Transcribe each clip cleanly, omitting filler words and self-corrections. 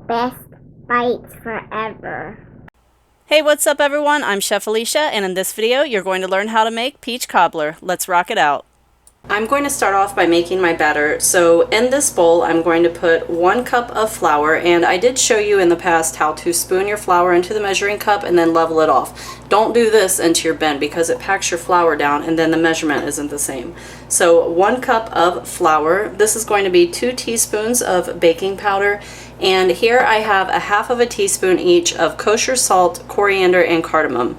best bites forever. Hey, what's up everyone? I'm Chef Alicia, and in this video you're going to learn how to make peach cobbler. Let's rock it out. I'm going to start off by making my batter. So in this bowl I'm going to put 1 cup of flour, and I did show you in the past how to spoon your flour into the measuring cup and then level it off. Don't do this into your bin because it packs your flour down and then the measurement isn't the same. So 1 cup of flour. This is going to be 2 teaspoons of baking powder, and here I have 1/2 teaspoon each of kosher salt, coriander, and cardamom.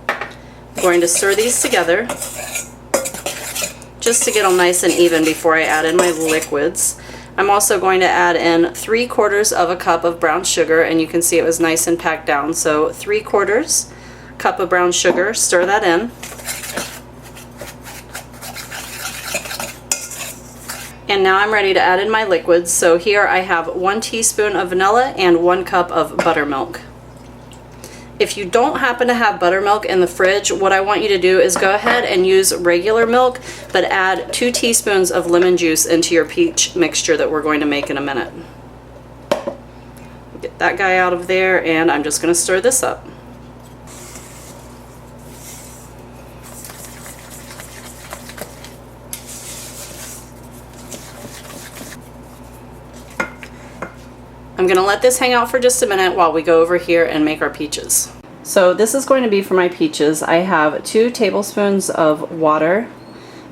I'm going to stir these together just to get them nice and even before I add in my liquids. I'm also going to add in 3/4 cup of brown sugar, and you can see it was nice and packed down. So 3/4 cup of brown sugar, stir that in. And now I'm ready to add in my liquids. So here I have 1 teaspoon of vanilla and 1 cup of buttermilk. If you don't happen to have buttermilk in the fridge, what I want you to do is go ahead and use regular milk, but add 2 teaspoons of lemon juice into your peach mixture that we're going to make in a minute. Get that guy out of there, and I'm just going to stir this up. I'm going to let this hang out for just a minute while we go over here and make our peaches. So this is going to be for my peaches. I have 2 tablespoons of water,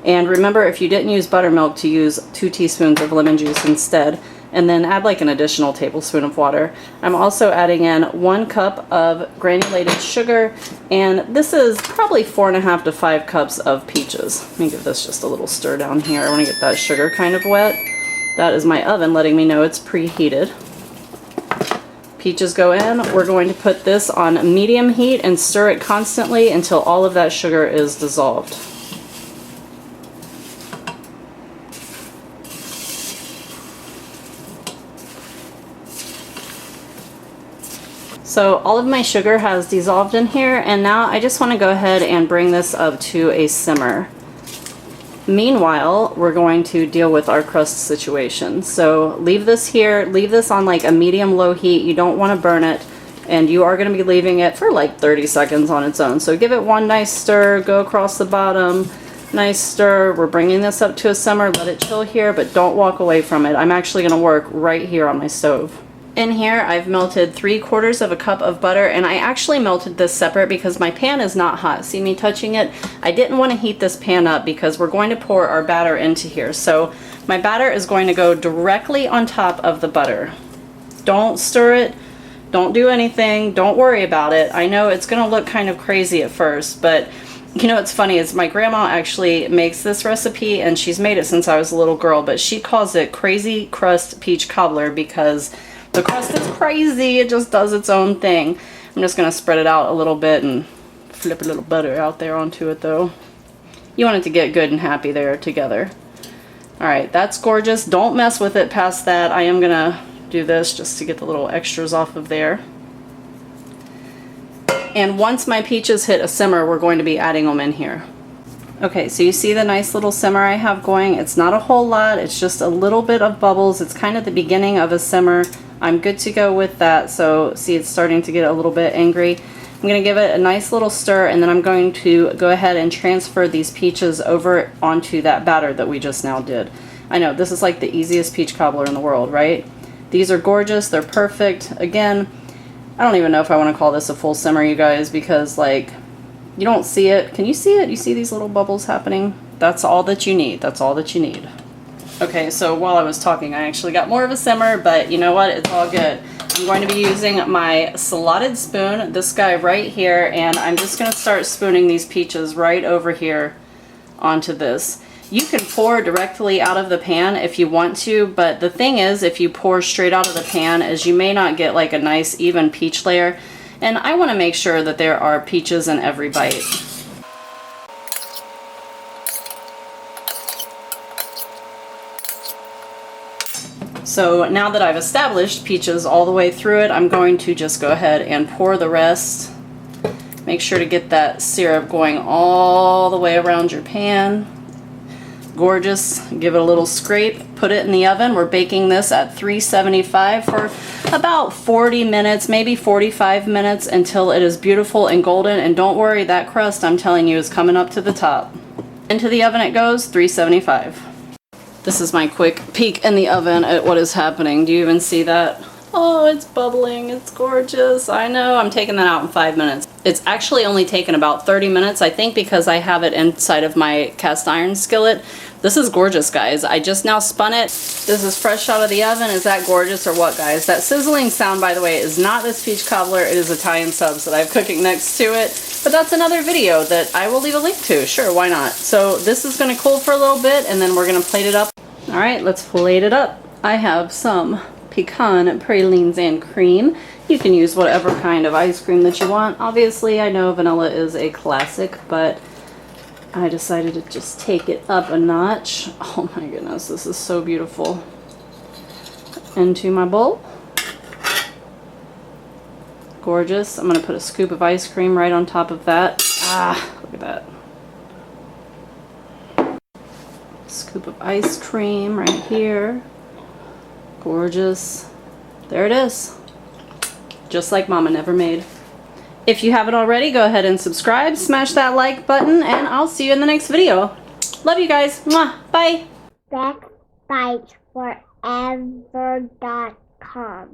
and remember, if you didn't use buttermilk, to use 2 teaspoons of lemon juice instead, and then add like an additional tablespoon of water. I'm also adding in 1 cup of granulated sugar, and this is probably 4.5 to 5 cups of peaches. Let me give this just a little stir down here. I want to get that sugar kind of wet. That is my oven letting me know it's preheated. Peaches go in. We're going to put this on medium heat and stir it constantly until all of that sugar is dissolved. So all of my sugar has dissolved in here, and now I just want to go ahead and bring this up to a simmer. Meanwhile, we're going to deal with our crust situation. So leave this here, leave this on like a medium-low heat. You don't want to burn it, and you are going to be leaving it for like 30 seconds on its own. So give it one nice stir, go across the bottom, nice stir. We're bringing this up to a simmer, let it chill here, but don't walk away from it. I'm actually going to work right here on my stove. In here I've melted 3/4 cup of butter, and I actually melted this separate because my pan is not hot. See me touching it? I didn't want to heat this pan up because we're going to pour our batter into here. So my batter is going to go directly on top of the butter. Don't stir it, don't do anything, don't worry about it. I know it's going to look kind of crazy at first, but you know what's funny is my grandma actually makes this recipe, and she's made it since I was a little girl, but she calls it crazy crust peach cobbler because the crust is crazy. It just does its own thing. I'm just going to spread it out a little bit and flip a little butter out there onto it though. You want it to get good and happy there together. Alright, that's gorgeous. Don't mess with it past that. I am going to do this just to get the little extras off of there. And once my peaches hit a simmer, we're going to be adding them in here. Okay, so you see the nice little simmer I have going. It's not a whole lot, it's just a little bit of bubbles. It's kind of the beginning of a simmer. I'm good to go with that. So see, it's starting to get a little bit angry. I'm going to give it a nice little stir, and then I'm going to go ahead and transfer these peaches over onto that batter that we just now did. I know, this is like the easiest peach cobbler in the world, right? These are gorgeous, they're perfect. Again, I don't even know if I want to call this a full simmer, you guys, because like, you don't see it. Can you see it? You see these little bubbles happening? That's all that you need. That's all that you need. Okay, so while I was talking, I actually got more of a simmer, but you know what? It's all good. I'm going to be using my slotted spoon, this guy right here, and I'm just going to start spooning these peaches right over here onto this. You can pour directly out of the pan if you want to, but the thing is, if you pour straight out of the pan, is you may not get like a nice even peach layer, and I want to make sure that there are peaches in every bite. So now that I've established peaches all the way through it, I'm going to just go ahead and pour the rest. Make sure to get that syrup going all the way around your pan. Gorgeous. Give it a little scrape, put it in the oven. We're baking this at 375 for about 40 minutes, maybe 45 minutes, until it is beautiful and golden. And don't worry, that crust, I'm telling you, is coming up to the top. Into the oven it goes, 375. This is my quick peek in the oven at what is happening. Do you even see that? Oh, it's bubbling. It's gorgeous. I know. I'm taking that out in 5 minutes. It's actually only taken about 30 minutes, I think, because I have it inside of my cast iron skillet. This is gorgeous, guys. I just now spun it. This is fresh out of the oven. Is that gorgeous or what, guys? That sizzling sound, by the way, is not this peach cobbler. It is Italian subs that I have cooking next to it. But that's another video that I will leave a link to. Sure, why not? So this is going to cool for a little bit, and then we're going to plate it up. All right, let's plate it up. I have some pecan pralines and cream. You can use whatever kind of ice cream that you want. Obviously, I know vanilla is a classic, but I decided to just take it up a notch. Oh my goodness, this is so beautiful. Into my bowl. Gorgeous. I'm going to put a scoop of ice cream right on top of that. Ah, look at that. Scoop of ice cream right here. Gorgeous. There it is. Just like Mama never made. If you haven't already, go ahead and subscribe, smash that like button, and I'll see you in the next video. Love you guys. Mwah. Bye. BestBitesForever.com